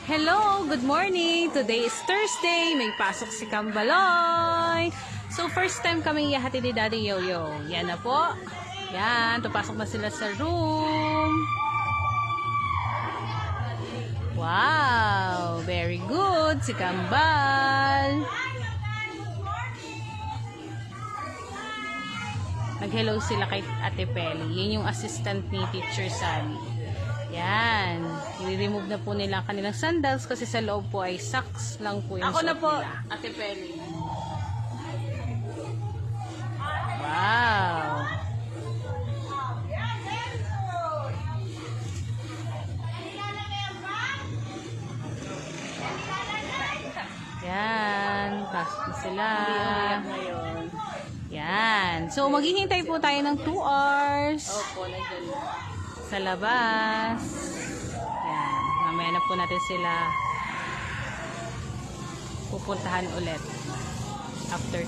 Hello, good morning. Today is Thursday. May pasok si Kambaloy. So, first time kaming ihatid ni Daddy Yoyo. Yan na po. Yan, papasok na sila sa room. Wow, very good. Si Kambal. Nag-hello sila kay Ate Peli. Yan yung assistant ni Teacher Sally. Yan. I-remove na po nila ang kanilang sandals kasi sa loob po ay socks lang po yung Ako na suot po, nila. Ate Penny. Wow. Yan. Pasok na sila. Ngayon. Yan. So, maghihintay po tayo ng 2 hours. Opo, nandiyan na. Sa labas. Yan. Mamaya na po natin sila pupuntahan ulit after 2